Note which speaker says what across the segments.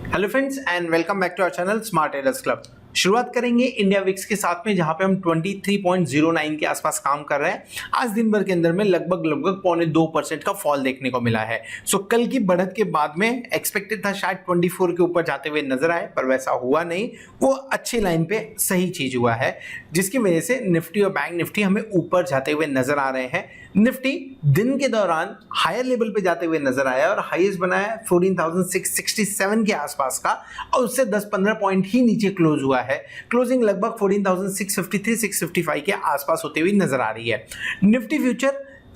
Speaker 1: Hello friends and welcome back to our channel smart traders club. शुरुआत करेंगे India VIX के साथ में, जहां पे हम 23.09 के आसपास काम कर रहे हैं। आज दिन भर के अंदर में लगभग 2.25% का फॉल देखने को मिला है। सो कल की बढ़त के बाद में एक्सपेक्टेड था शायद 24 के ऊपर जाते हुए नजर आए, पर वैसा हुआ नहीं। वो अच्छी लाइन पे सही चीज हुआ है, जिसकी वजह से निफ्टी और बैंक निफ्टी हमें ऊपर जाते हुए नजर आ रहे हैं। निफ्टी दिन के दौरान हायर लेवल पे जाते हुए नजर आया और हाईएस्ट बनाया 14,667 के आसपास का, और उससे 10-15 पॉइंट ही नीचे क्लोज हुआ है। क्लोजिंग लगभग 14,653-655 के आसपास होते हुए नजर आ रही है। निफ्टी फ्यूचर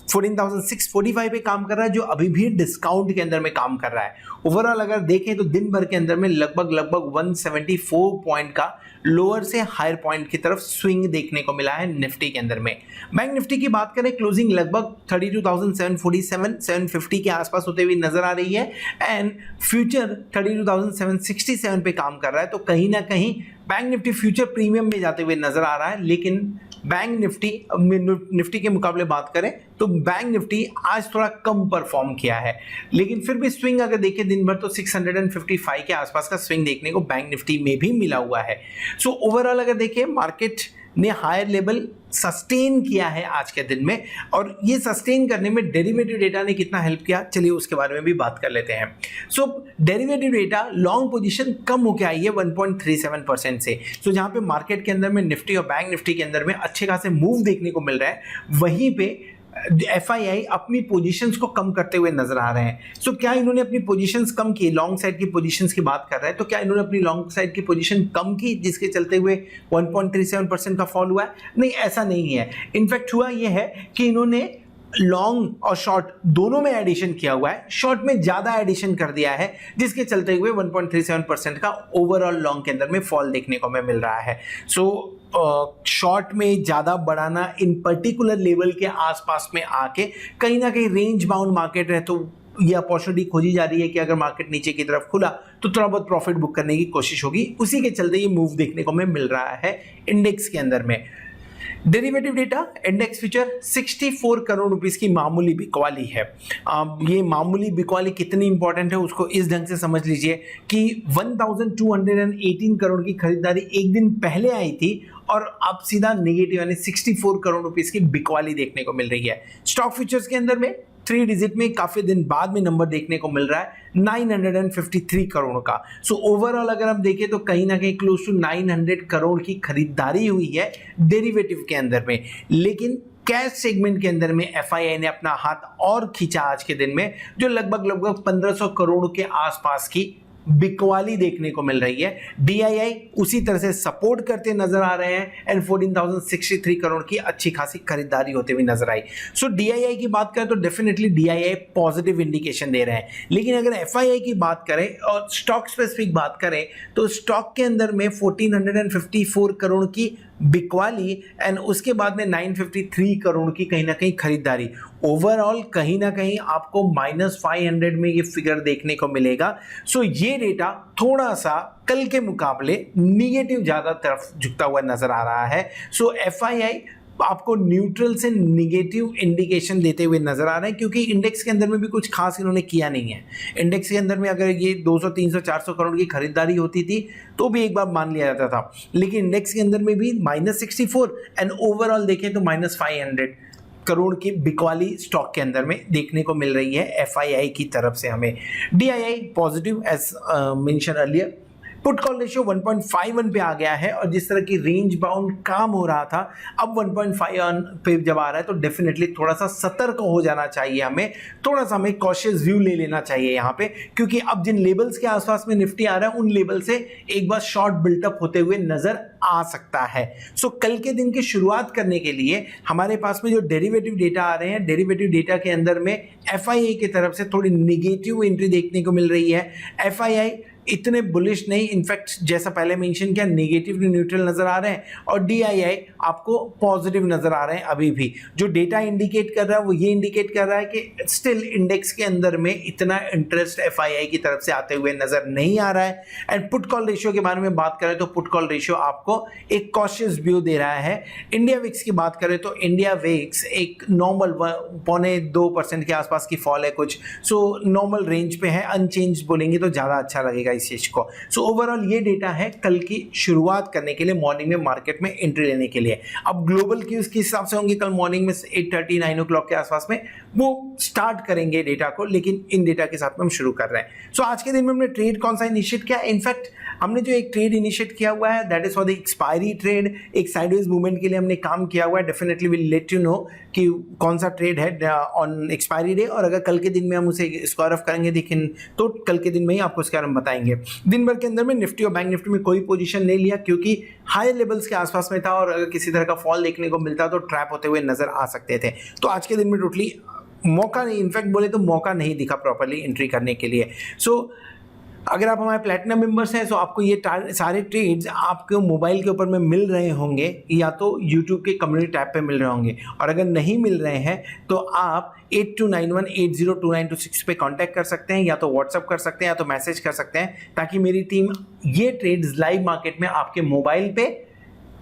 Speaker 1: 14,645 पे काम कर रहा है, जो अभी भी डिस्काउंट के अंदर में काम कर रहा है। ओवरऑल अगर देखें तो दिन भर के अंदर में लगभग 174 पॉइंट का लोअर से हायर पॉइंट की तरफ स्विंग देखने को मिला है निफ्टी के अंदर में। बैंक निफ्टी की बात करें, क्लोजिंग लगभग 32,747-750 के आसपास होते हुए नजर आ रही है, एंड फ्यूचर 32,767 पे काम कर रहा है। तो कहीं ना कहीं बैंक निफ्टी फ्यूचर प्रीमियम में जाते हुए नजर आ रहा है। लेकिन बैंक निफ्टी के मुकाबले बात करें तो बैंक निफ्टी आज थोड़ा कम परफॉर्म किया है, लेकिन फिर भी स्विंग अगर देखें दिन भर तो 655 के आसपास का स्विंग देखने को बैंक निफ्टी में भी मिला हुआ है। सो ओवरऑल अगर देखें, मार्केट ने हायर लेवल सस्टेन किया है आज के दिन में, और ये सस्टेन करने में डेरिवेटिव डेटा ने कितना हेल्प किया, चलिए उसके बारे में भी बात कर लेते हैं। सो डेरिवेटिव डेटा लॉन्ग पोजीशन कम होकर आई है 1.37% से। सो जहां पे मार्केट के अंदर में निफ्टी और बैंक निफ्टी के अंदर में अच्छे खासे मूव देखने को मिल रहा है, वहीं पे FII अपनी पोजीशंस को कम करते हुए नजर आ रहे हैं। सो क्या इन्होंने अपनी पोजीशंस कम की? लॉन्ग साइड की पोजीशंस की बात कर रहे हैं, तो क्या इन्होंने अपनी लॉन्ग साइड की पोजीशन कम की जिसके चलते हुए 1.37% का फॉल हुआ है? नहीं, ऐसा नहीं है। इनफैक्ट हुआ यह है कि इन्होंने लॉन्ग और शॉर्ट दोनों में एडिशन किया हुआ है। शॉर्ट में ज्यादा एडिशन कर दिया है, जिसके चलते हुए 1.37% का ओवरऑल लॉन्ग के अंदर में फॉल देखने को हमें मिल रहा है। सो शॉर्ट में ज्यादा बढ़ाना इन पर्टिकुलर लेवल के आसपास में आके कहीं ना कहीं रेंज बाउंड मार्केट है, तो ये अपॉर्चुनिटी खोजी जा रही है कि अगर मार्केट नीचे की तरफ खुला तो थोड़ा बहुत प्रॉफिट बुक करने की कोशिश होगी। उसी के चलते ये मूव देखने को हमें मिल रहा है इंडेक्स के अंदर में। Derivative data index future 64 crore rupees की मामूली बिकवाली है। ये मामूली बिकवाली कितनी इंपॉर्टेंट है उसको इस ढंग से समझ लीजिए कि 1218 करोड़ की खरीदारी एक दिन पहले आई थी, और अब सीधा नेगेटिव यानी 64 करोड़ रुपीस की बिकवाली देखने को मिल रही है। स्टॉक फ्यूचर्स के अंदर में 3 डिजिट में काफी दिन बाद में नंबर देखने को मिल रहा है 953 करोड़ का। सो ओवरऑल अगर हम देखें तो कहीं ना कहीं क्लोज टू 900 करोड़ की खरीदारी हुई है डेरिवेटिव के अंदर में। लेकिन कैश सेगमेंट के अंदर में FII ने अपना हाथ और खींचा आज के दिन में, जो लगभग 1500 करोड़ के आसपास की बिकवाली देखने को मिल रही है। DII उसी तरह से सपोर्ट करते नजर आ रहे हैं, एंड 14,063 करोड़ की अच्छी खासी खरीदारी होते हुए नजर आई। सो DII की बात करें तो डेफिनेटली DII पॉजिटिव इंडिकेशन दे रहे हैं। लेकिन अगर FII की बात करें और स्टॉक स्पेसिफिक बात करें तो स्टॉक के अंदर में 1454 करोड़ की बिकवाली, एंड उसके बाद में 953 करोड़ की कहीं ना कहीं खरीदारी। ओवरऑल कहीं ना कहीं आपको -500 में ये फिगर देखने को मिलेगा। सो ये डेटा थोड़ा सा कल के मुकाबले निगेटिव ज्यादा तरफ झुकता हुआ नजर आ रहा है। सो FII आपको न्यूट्रल से निगेटिव इंडिकेशन देते हुए नजर आ रहे हैं, क्योंकि इंडेक्स के अंदर में भी कुछ खास इन्होंने किया नहीं है। इंडेक्स के अंदर में अगर ये 200, 300, 400 करोड़ की खरीदारी होती थी तो भी एक बार मान लिया जाता था, लेकिन इंडेक्स के अंदर में भी -64 एंड ओवरऑल देखें तो -500 करोड़ की बिकवाली स्टॉक के अंदर में देखने को मिल रही है FII की तरफ से हमें। DII positive as mention earlier. Put call ratio 1.51 पे आ गया है, और जिस तरह की रेंज बाउंड काम हो रहा था अब 1.51 पे जब आ रहा है तो डेफिनेटली थोड़ा सा सतर्क हो जाना चाहिए। थोड़ा सा हमें कॉशियस व्यू ले लेना चाहिए यहाँ पे, क्योंकि अब जिन लेवल्स के आसपास में निफ्टी आ रहा है उन लेवल से एक बार शॉर्ट बिल्टअप होते हुए नजर आ सकता है। सो कल के दिन की शुरुआत करने के लिए हमारे पास में जो डेरिवेटिव डेटा आ रहे हैं, डेरिवेटिव डेटा के अंदर में FII की तरफ से थोड़ी निगेटिव एंट्री देखने को मिल रही है। FII इतने बुलिश नहीं, इनफैक्ट जैसा पहले मेंशन किया नेगेटिव न्यूट्रल नजर आ रहे हैं, और DII आपको पॉजिटिव नजर आ रहे हैं। अभी भी जो डेटा इंडिकेट कर रहा है वो ये इंडिकेट कर रहा है कि स्टिल इंडेक्स के अंदर में इतना इंटरेस्ट FII की तरफ से आते हुए नजर नहीं आ रहा है। एंड पुट कॉल रेशियो के बारे में बात करें तो पुट कॉल रेशियो आपको आपको एक कॉशियस व्यू दे रहा है। इंडिया विक्स की बात करें तो इंडिया विक्स एक नॉर्मल 1.25% के आसपास की फॉल है कुछ, सो नॉर्मल रेंज पे है, अनचेंज बोलेंगे तो ज़्यादा अच्छा लगेगा इस चीज़ को। सो ओवरऑल ये डेटा है कल की शुरुआत करने के लिए, मॉर्निंग में मार्केट में एंट्री लेने के लिए। अब ग्लोबल क्यूज किस हिसाब से होंगे, कल मॉर्निंग में 8:30 9 o'clock के आसपास में वो स्टार्ट करेंगे डेटा को, लेकिन इन डेटा के साथ में हम शुरू कर रहे हैं। सो आज के दिन में हमने ट्रेड कौन सा इनिशिएट किया, इनफैक्ट हमने जो एक ट्रेड इनिशिएट किया हुआ है that is for the expiry trade, एक साइडवेज मूवमेंट के लिए हमने काम किया हुआ है। Definitely will let you know कि कौन सा ट्रेड है ऑन एक्सपायरी डे, और अगर कल के दिन में हम उसे स्क्वायर ऑफ करेंगे लेकिन तो कल के दिन में ही आपको इसके बारे में बताएंगे। दिन भर के अंदर में निफ्टी और बैंक निफ्टी में कोई पोजीशन नहीं लिया क्योंकि हाई लेवल्स के आसपास में था, और अगर किसी तरह का फॉल देखने को मिलता तो ट्रैप होते हुए नजर आ सकते थे। तो आज के दिन में टोटली मौका नहीं, इनफैक्ट बोले तो मौका नहीं दिखा प्रॉपर्ली एंट्री करने के लिए। सो अगर आप हमारे प्लैटिनम मेंबर्स हैं तो आपको ये सारे ट्रेड्स आपके मोबाइल के ऊपर में मिल रहे होंगे, या तो यूट्यूब के कम्युनिटी टैब पे मिल रहे होंगे, और अगर नहीं मिल रहे हैं तो आप 8291802926 पे कांटेक्ट कर सकते हैं, या तो व्हाट्सअप कर सकते हैं, या तो मैसेज कर सकते हैं, ताकि मेरी टीम ये ट्रेड्स लाइव मार्केट में आपके मोबाइल पे,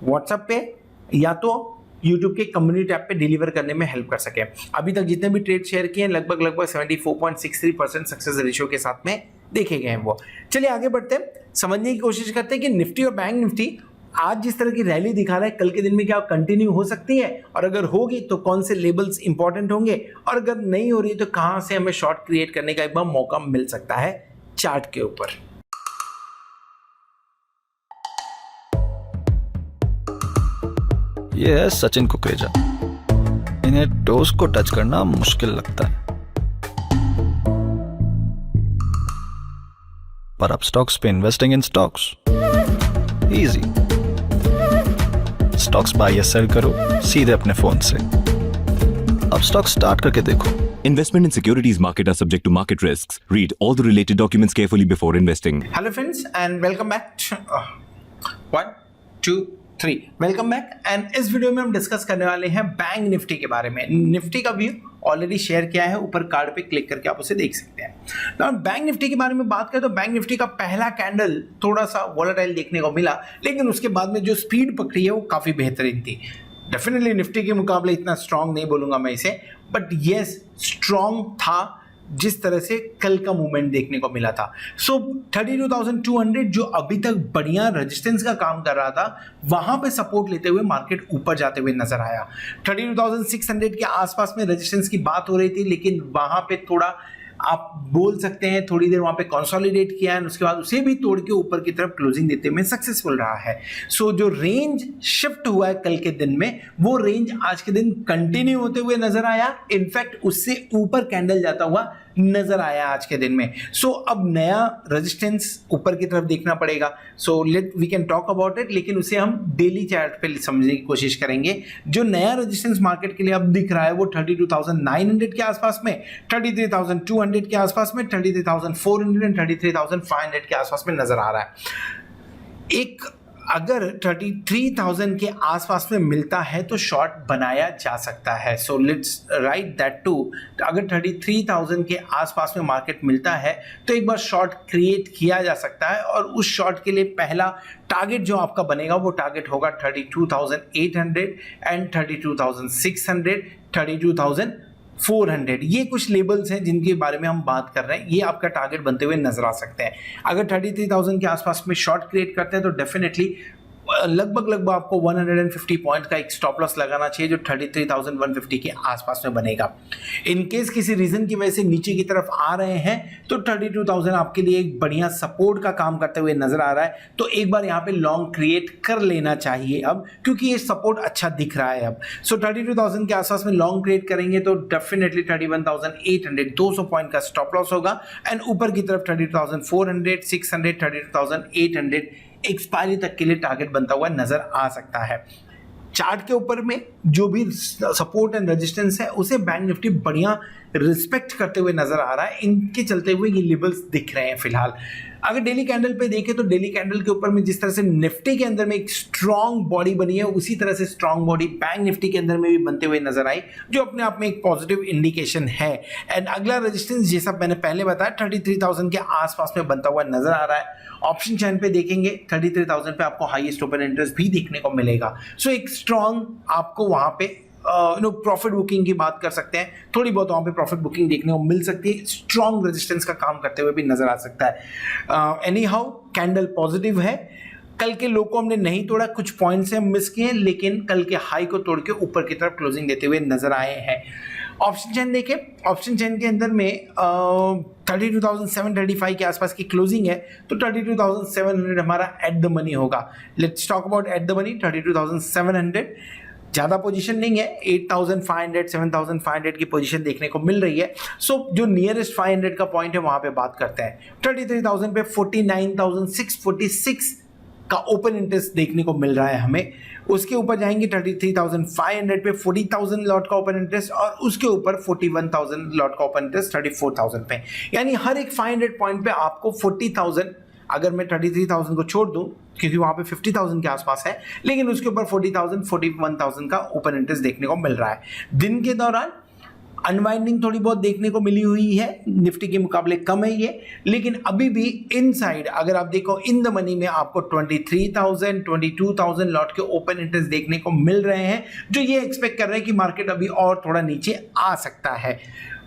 Speaker 1: व्हाट्सएप पे या तो यूट्यूब के कम्युनिटी टैब पे डिलीवर करने में हेल्प कर सके। अभी तक जितने भी ट्रेड शेयर किए हैं लगभग 74.63% सक्सेस रेशियो के साथ में देखे गए हैं वो। चलिए आगे बढ़ते हैं, समझने की कोशिश करते हैं कि निफ्टी और बैंक निफ्टी आज जिस तरह की रैली दिखा रहा है कल के दिन में क्या कंटिन्यू हो सकती है, और अगर होगी तो कौन से लेवल्स इंपॉर्टेंट होंगे, और अगर नहीं हो रही तो कहां से हमें शॉर्ट क्रिएट करने का एक बार मौका मिल सकता है चार्ट के ऊपर।
Speaker 2: ये है सचिन कुकरेजा, इन्हें टोस को टच करना मुश्किल लगता है, पर अब स्टॉक्स पे investing in stocks easy. Stocks buy या सेल करो सीधे अपने फोन से। अब स्टॉक स्टार्ट करके देखो।
Speaker 3: Investment in securities market are subject to market risks. Read all the related documents carefully before investing.
Speaker 1: Hello friends and welcome back. 1 2 3 welcome back. And इस video में हम डिस्कस करने वाले हैं बैंक निफ्टी के बारे में। निफ्टी का व्यू ऑलरेडी शेयर किया है, ऊपर कार्ड पे क्लिक करके आप उसे देख सकते हैं। तो बैंक निफ्टी के बारे में बात करें तो बैंक निफ्टी का पहला कैंडल थोड़ा सा वॉलेटाइल देखने को मिला, लेकिन उसके बाद में जो स्पीड पकड़ी है वो काफ़ी बेहतरीन थी। डेफिनेटली निफ्टी के मुकाबले इतना स्ट्रांग नहीं बोलूँगा मैं इसे, बट येस स्ट्रांग था जिस तरह से कल का मूवमेंट देखने को मिला था। सो 32,200 जो अभी तक बढ़िया रेजिस्टेंस का काम कर रहा था, वहां पे सपोर्ट लेते हुए मार्केट ऊपर जाते हुए नजर आया। 32,600 के आसपास में रेजिस्टेंस की बात हो रही थी, लेकिन वहां पे थोड़ा आप बोल सकते हैं थोड़ी देर वहां पे कंसोलिडेट किया है, उसके बाद उसे भी तोड़ के ऊपर की तरफ क्लोजिंग देते में सक्सेसफुल रहा है। सो जो रेंज शिफ्ट हुआ है कल के दिन में, वो रेंज आज के दिन कंटिन्यू होते हुए नजर आया, इनफैक्ट उससे ऊपर कैंडल जाता हुआ नजर आया आज के दिन में। सो अब नया रेजिस्टेंस ऊपर की तरफ देखना पड़ेगा। So let we can talk about it, लेकिन उसे हम डेली चार्ट पे समझने की कोशिश करेंगे। जो नया रेजिस्टेंस मार्केट के लिए अब दिख रहा है वो 32,900 के आसपास में, 33,200 के आसपास में, 33,400 एंड 33,500 के आसपास में नजर आ रहा है। एक अगर 33,000 के आसपास में मिलता है तो शॉर्ट बनाया जा सकता है। So let's write that too. अगर 33,000 के आसपास में मार्केट मिलता है तो एक बार शॉर्ट क्रिएट किया जा सकता है, और उस शॉर्ट के लिए पहला टारगेट जो आपका बनेगा वो टारगेट होगा 32,800 एंड 32,600, 32,400। ये कुछ लेवल्स हैं जिनके बारे में हम बात कर रहे हैं, ये आपका टारगेट बनते हुए नजर आ सकते हैं। अगर 33,000 के आसपास में शॉर्ट क्रिएट करते हैं तो डेफिनेटली लगभग आपको 150 पॉइंट का एक स्टॉप लॉस लगाना चाहिए जो 33,150 के आसपास में बनेगा। इन केस किसी रीजन की वजह से नीचे की तरफ आ रहे हैं तो 32,000 आपके लिए एक बढ़िया सपोर्ट का काम करते हुए नजर आ रहा है, तो एक बार यहाँ पे लॉन्ग क्रिएट कर लेना चाहिए अब, क्योंकि ये सपोर्ट अच्छा दिख रहा है अब। सो 32,000 के आसपास में लॉन्ग क्रिएट करेंगे तो डेफिनेटली 31,800 200 पॉइंट का स्टॉप लॉस होगा, एंड ऊपर की तरफ 32,400 600 32,800 एक्सपायरी तक के लिए टारगेट बनता हुआ नजर आ सकता है। चार्ट के ऊपर में जो भी सपोर्ट एंड रेजिस्टेंस है उसे बैंक निफ्टी बढ़िया रिस्पेक्ट करते हुए नजर आ रहा है, इनके चलते हुए ये लेवल्स दिख रहे हैं फिलहाल। अगर डेली कैंडल पे देखें तो डेली कैंडल के ऊपर में जिस तरह से निफ्टी के अंदर में एक स्ट्रॉन्ग बॉडी बनी है, उसी तरह से स्ट्रॉन्ग बॉडी बैंक निफ्टी के अंदर में भी बनते हुए नजर आई, जो अपने आप में एक पॉजिटिव इंडिकेशन है। एंड अगला रेजिस्टेंस जैसा मैंने पहले बताया 33,000 के आसपास में बनता हुआ नजर आ रहा है। ऑप्शन चैन पे देखेंगे 33,000 पे आपको हाईएस्ट ओपन इंटरेस्ट भी देखने को मिलेगा। सो एक स्ट्रॉन्ग आपको वहां पे प्रॉफिट बुकिंग की बात कर सकते हैं, थोड़ी बहुत वहां पे प्रॉफिट बुकिंग देखने को मिल सकती है, स्ट्रॉन्ग रेजिस्टेंस का काम करते हुए भी नजर आ सकता है। एनी हाउ कैंडल पॉजिटिव है। कल के लो को हमने नहीं तोड़ा, कुछ पॉइंट से हम मिस किए, लेकिन कल के हाई को तोड़ के ऊपर की तरफ क्लोजिंग देते हुए नजर आए हैं। ऑप्शन चैन देखें, ऑप्शन चैन के अंदर में 32,735 के आसपास की क्लोजिंग है, तो 32,700 हमारा एट द मनी होगा। Let's talk about at the money 32,700। ज़्यादा पोजीशन नहीं है, 8,500 7,500 की पोजीशन देखने को मिल रही है। सो जो नियरेस्ट 500 का पॉइंट है वहाँ पे बात करते हैं। 33,000 पे 49,646 का ओपन इंटरेस्ट देखने को मिल रहा है हमें। उसके ऊपर जाएंगे 33,500 पे 40,000 लॉट का ओपन इंटरेस्ट, और उसके ऊपर 41,000 लॉट का ओपन इंटरेस्ट 34,000 पे। यानी हर एक 500 पॉइंट पे आपको 40,000, अगर मैं 33,000 को छोड़ दूं क्योंकि वहां पे 50,000 के आसपास है, लेकिन उसके ऊपर 40,000 41,000 का ओपन इंटरेस्ट देखने को मिल रहा है। दिन के दौरान अनवाइंडिंग थोड़ी बहुत देखने को मिली हुई है, निफ्टी के मुकाबले कम है ये, लेकिन अभी भी इनसाइड अगर आप देखो इन द मनी में आपको 23,000 22,000 लॉट के ओपन इंटरेस्ट देखने को मिल रहे हैं, जो ये एक्सपेक्ट कर रहे हैं कि मार्केट अभी और थोड़ा नीचे आ सकता है।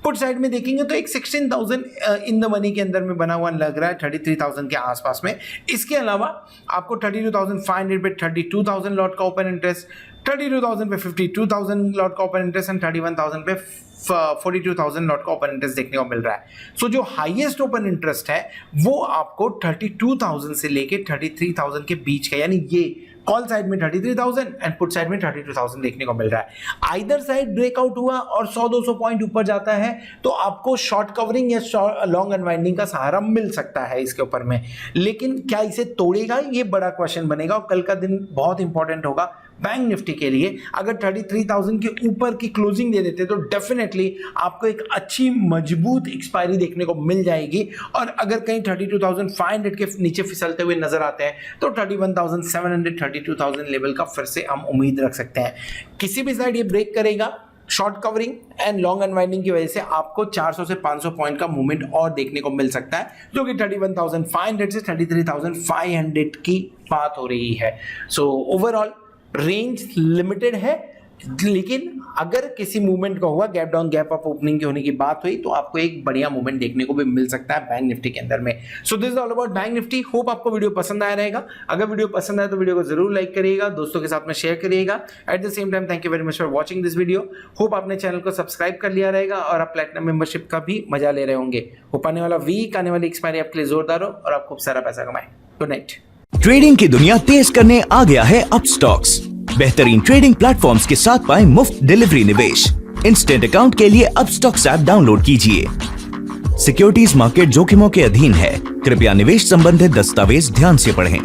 Speaker 1: पुट साइड में देखेंगे तो एक 16,000 इन द मनी के अंदर में बना हुआ लग रहा है 33,000 के आसपास में। इसके अलावा आपको 32,500 पे 32,000 लॉट का ओपन इंटरेस्ट, 32,000 पे 52,000 लॉट का ओपन इंटरेस्ट एंड 31,000 पे 42,000 लॉट का ओपन इंटरेस्ट देखने को मिल रहा है। सो जो हाईएस्ट ओपन इंटरेस्ट है वो आपको 32,000 से लेके 33,000 के बीच का, यानी ये कॉल साइड में 33,000 एंड पुट साइड में 32,000 देखने को मिल रहा है। आइदर साइड ब्रेकआउट हुआ और 100-200 पॉइंट ऊपर जाता है तो आपको शॉर्ट कवरिंग या लॉन्ग अनवाइंडिंग का सहारा मिल सकता है इसके ऊपर में, लेकिन क्या इसे तोड़ेगा, ये बड़ा क्वेश्चन बनेगा। और कल का दिन बहुत इंपॉर्टेंट होगा बैंक निफ्टी के लिए। अगर 33,000 के ऊपर की क्लोजिंग दे देते तो डेफिनेटली आपको एक अच्छी मजबूत एक्सपायरी देखने को मिल जाएगी, और अगर कहीं 32,500 के नीचे फिसलते हुए नजर आते हैं तो 31,700 32,000 लेवल का फिर से हम उम्मीद रख सकते हैं। किसी भी साइड ये ब्रेक करेगा, short covering and long unwinding की वजह से आपको 400 से 500 पॉइंट का मूवमेंट और देखने को मिल सकता है, जो कि 31,500 से 33,500 की बात हो रही है। सो ओवरऑल रेंज लिमिटेड है, लेकिन अगर किसी मूवमेंट का हुआ, gap down gap up opening की होने की बात हुई, तो आपको एक बढ़िया मूवमेंट देखने को भी मिल सकता है बैंक निफ्टी के अंदर में। So this is all about bank Nifty. Hope आपको वीडियो पसंद आया रहेगा। अगर वीडियो पसंद आया तो वीडियो को जरूर लाइक करिएगा, दोस्तों के साथ में शेयर करिएगा। At the same time thank you very much for watching this video. Hope आपने चैनल को सब्सक्राइब कर लिया रहेगा और आप प्लैटिनम मेंबरशिप का भी मजा ले रहे होंगे। होप आने वाला वीक, आने वाली एक्सपायरी आपके लिए जोरदार हो और आप खूब सारा पैसा कमाएं। Good night.
Speaker 4: ट्रेडिंग की दुनिया तेज करने आ गया है अपस्टॉक्स। बेहतरीन ट्रेडिंग प्लेटफॉर्म्स के साथ पाएं मुफ्त डिलीवरी निवेश। इंस्टेंट अकाउंट के लिए अपस्टॉक्स ऐप डाउनलोड कीजिए। सिक्योरिटीज मार्केट जोखिमों के अधीन है, कृपया निवेश संबंधित दस्तावेज ध्यान से पढ़ें।